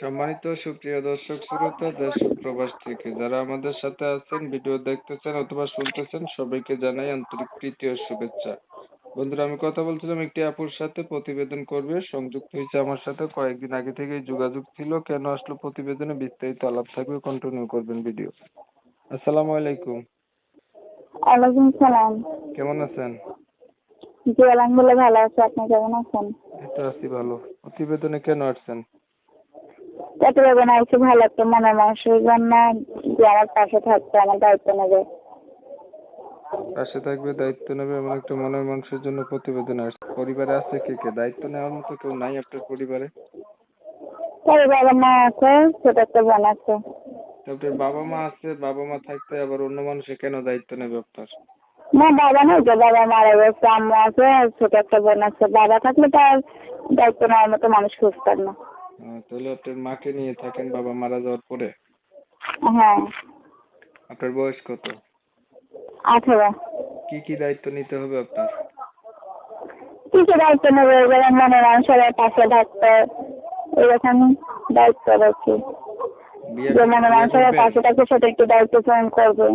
সম্মানিত সুপ্রিয় দর্শক শ্রোতা দেশ ও প্রবাস থেকে যারা আমাদের সাথে আছেন, ভিডিও দেখতেছেন অথবা শুনতেছেন, সবাইকে জানাই আন্তরিক প্রীতি ও শুভেচ্ছা। বন্ধুরা, আমি কথা বলছিলাম একটি আপুর সাথে, প্রতিবেদন করবে, সংযুক্ত হয়েছে আমার সাথে, কয়েকদিন আগে থেকেই যোগাযোগ ছিল। কেন আসলো প্রতিবেদনে বিস্তারিত আলাপ থাকবে, কন্টিনিউ করবেন ভিডিও। আসসালামু আলাইকুম। ওয়ালাইকুম সালাম। কেমন আছেন? জি আলহামদুলিল্লাহ ভালো আছি। আপনি কেমন আছেন? এই তো আছি ভালো। প্রতিবেদনে কেন আসছেন? প্রতিবেদন আইছি ভালো একটা মনের মানুষের জন্য, যে আমার পাশে থাকতে আমার দায়িত্ব নেবে। পাশে থাকবে, দায়িত্ব নেবে, এমন একটা মনের মানুষের জন্য প্রতিবেদন আসছে। পরিবারে আছে কে কে? দায়িত্ব নেওয়ার মতো কেউ নাই আপনার পরিবারে? তবে বাবা মা আছে, ছোট একটা বোন আছে। আপনার বাবা মা আছে, বাবা মা থাকতে আবার অন্য মানুষে কেন দায়িত্ব নেবে আপনার? না বাবা নেই, যে বাবা মারা গেছে, আম্মু আছে, ছোট একটা বোন আছে। বাবা থাকলে তার দায়িত্ব নেওয়ার মতো মানুষ খুঁজতাম না। তাহলে আপনার মাকে নিয়ে থাকেন বাবা মারা যাওয়ার পরে? হ্যাঁ। আপনার বয়স কত? 18। কি কি দায়িত্ব নিতে হবে আপনার? কিছু দায়িত্ব নেবে, যেমন মনের মানুষের পাশে থাকতে, এরকম দায়িত্ব রাখি। বিয়ে যে মনের মানুষের করবেন? পাশে থাকতে সেটা একটু দায়িত্ব পালন করবে।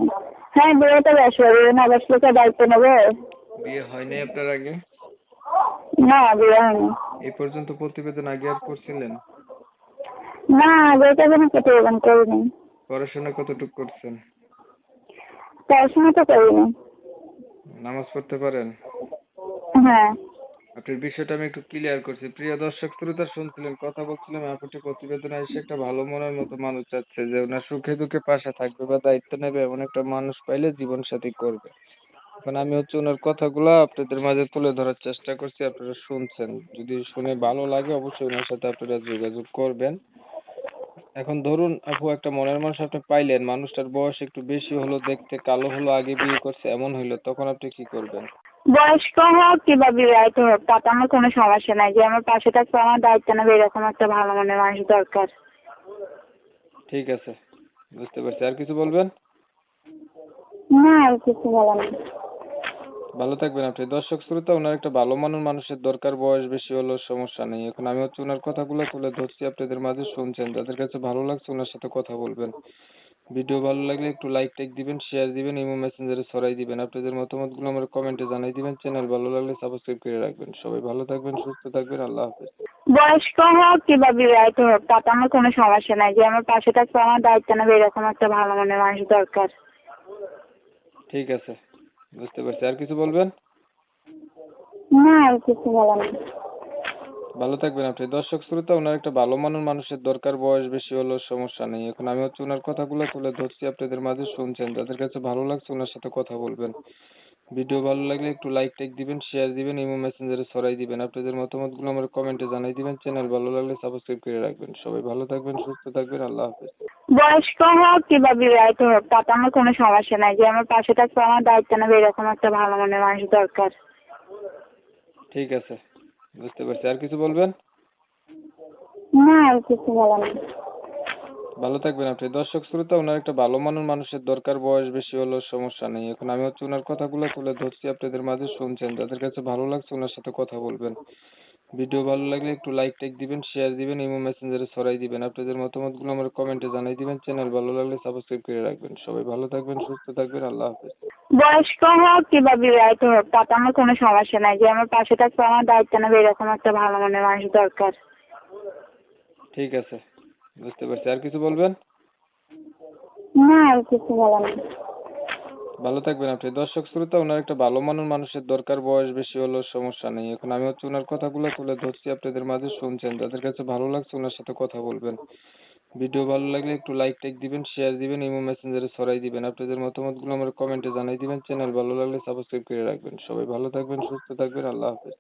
হ্যাঁ, বিয়ে তো বসবে, বিয়ে না বসলে তো দায়িত্ব নেবে। বিয়ে হয়নি আপনার আগে? না, বিয়ে হয়নি। এই পর্যন্ত প্রতিবেদন আগে আর করছিলেন? না, বিয়েটা যেন প্রতিবেদন করিনি। পড়াশোনা কতটুকু করছেন? পড়াশোনা তো করিনি। নামাজ পড়তে পারেন? হ্যাঁ। আপনার বিষয়টা আমি একটু ক্লিয়ার করছি। প্রিয় দর্শক শ্রোতা, শুনছিলেন, কথা বলছিলাম, আপুটি প্রতিবেদনে এসে একটা ভালো মনের মতো মানুষ চাচ্ছে, যে ওনার সুখে দুঃখে পাশে থাকবে বা দায়িত্ব নেবে, এমন একটা মানুষ পাইলে জীবন সাথী করবে। এখন আমি ওনার কথাগুলো আপনাদের মাঝে তুলে ধরার চেষ্টা করছি, আপনারা শুনছেন। যদি শুনে ভালো লাগে অবশ্যই ওনার সাথে আপনারা যোগাযোগ করবেন। এখন ধরুন আপু, একটা মনের মানুষ আপনি পাইলেন, মানুষটার বয়স একটু বেশি হলো, দেখতে কালো হলো, আগে বিয়ে করছে এমন হইলো, তখন আপনি কি করবেন? বয়স্ক হোক কিংবা বিবাহিত হোক, তাতে আমার কোনো সমস্যা নাই। যে আমার পাশে থাকতে আমার দায়িত্ব নেবে, এরকম একটা ভালো মনের মানুষ দরকার। ঠিক আছে, বুঝতে পারছি। আর কিছু বলবেন? না, আর কিছু বলার নেই। ভালো থাকবেন আপনি। দর্শক শ্রোতা, ওনার একটা ভালো মনের মানুষের দরকার, বয়স বেশি হলেও সমস্যা নেই। এখন আমি ওনার কথাগুলো তুলে ধরছি, আপনাদের মাঝে শুনছেন, যাদের কাছে ভালো লাগছে ওনার সাথে কথা বলবেন। ভিডিও ভালো লাগলে একটু লাইক টাইক দিবেন, শেয়ার দিবেন, ইমো মেসেঞ্জারে ছড়াই দিবেন। আপনাদের মতামতগুলো আমার কমেন্টে জানাই দিবেন। চ্যানেল ভালো লাগলে সাবস্ক্রাইব করে রাখবেন। সবাই ভালো থাকবেন, সুস্থ থাকবেন। আল্লাহ হাফেজ। বয়স্ক হোক কিংবা বিবাহিত হোক, তাতে আমার কোনো সমস্যা নাই। যে আমার পাশে থাকতে আমার দায়িত্ব নেবে, এরকম একটা ভালো মনের মানুষ দরকার। ঠিক আছে, বুঝতে পারছি। আর কিছু বলবেন? না, আর কিছু বলার নেই। ভালো থাকবেন আপনি। দর্শক শ্রোতা, ওনার একটা ভালো মনের মানুষের দরকার, বয়স বেশি হলেও সমস্যা নেই। এখন আমি ওনার কথাগুলো তুলে ধরছি, আপনাদের মাঝে শুনছেন, যাদের কাছে ভালো লাগছে ওনার সাথে কথা বলবেন। ভিডিও ভালো লাগলে একটু লাইক টাইক দিবেন, শেয়ার দিবেন, ইমো মেসেঞ্জারে ছড়াই দিবেন। আপনাদের মতামতগুলো আমার কমেন্টে জানাই দিবেন। চ্যানেল ভালো লাগলে সাবস্ক্রাইব করে রাখবেন। সবাই ভালো থাকবেন, সুস্থ থাকবেন। আল্লাহ হাফেজ। বয়স্ক হোক কিংবা বিবাহিত হোক, তাতে আমার কোনো সমস্যা নাই। যে আমার পাশে থাকতে আমার দায়িত্ব নেবে, এরকম একটা ভালো মনের মানুষ দরকার। ঠিক আছে, বুঝতে পারছি। আর কিছু বলবেন? না, আর কিছু বলার নেই। ভালো থাকবেন আপনি। দর্শক শ্রোতা, ওনার একটা ভালো মনের মানুষের দরকার, বয়স বেশি হলেও সমস্যা নেই। এখন আমি ওনার কথাগুলো তুলে ধরছি, আপনাদের মাঝে শুনছেন, যাদের কাছে ভালো লাগছে ওনার সাথে কথা বলবেন। ভিডিও ভালো লাগলে একটু লাইক টাইক দিবেন, শেয়ার দিবেন, ইমো মেসেঞ্জারে ছড়াই দিবেন। আপনাদের মতামতগুলো আমার কমেন্টে জানাই দিবেন। চ্যানেল ভালো লাগলে সাবস্ক্রাইব করে রাখবেন। সবাই ভালো থাকবেন, সুস্থ থাকবেন। আল্লাহ হাফেজ। বয়স্ক হোক কিংবা বিবাহিত হোক, তাতে আমার কোনো সমস্যা নাই। যে আমার পাশে থাকতে আমার দায়িত্ব নেবে, এরকম একটা ভালো মনের মানুষ দরকার। ঠিক আছে, বুঝতে পারছি। আর কিছু বলবেন? না, আর কিছু বলার নেই। ভালো থাকবেন আপনি। দর্শক শ্রোতা, ওনার একটা ভালো মনের মানুষের দরকার, বয়স বেশি হলেও সমস্যা নেই। এখন আমি ওনার কথাগুলো তুলে ধরছি, আপনাদের মাঝে শুনছেন, যাদের কাছে ভালো লাগছে ওনার সাথে কথা বলবেন। ভিডিও ভালো লাগলে একটু লাইক টাইক দিবেন, শেয়ার দিবেন, ইমো মেসেঞ্জারে ছড়াই দিবেন। আপনাদের মতামতগুলো আমার কমেন্টে জানাই দিবেন। চ্যানেল ভালো লাগলে সাবস্ক্রাইব করে রাখবেন। সবাই ভালো থাকবেন, সুস্থ থাকবেন। আল্লাহ হাফেজ।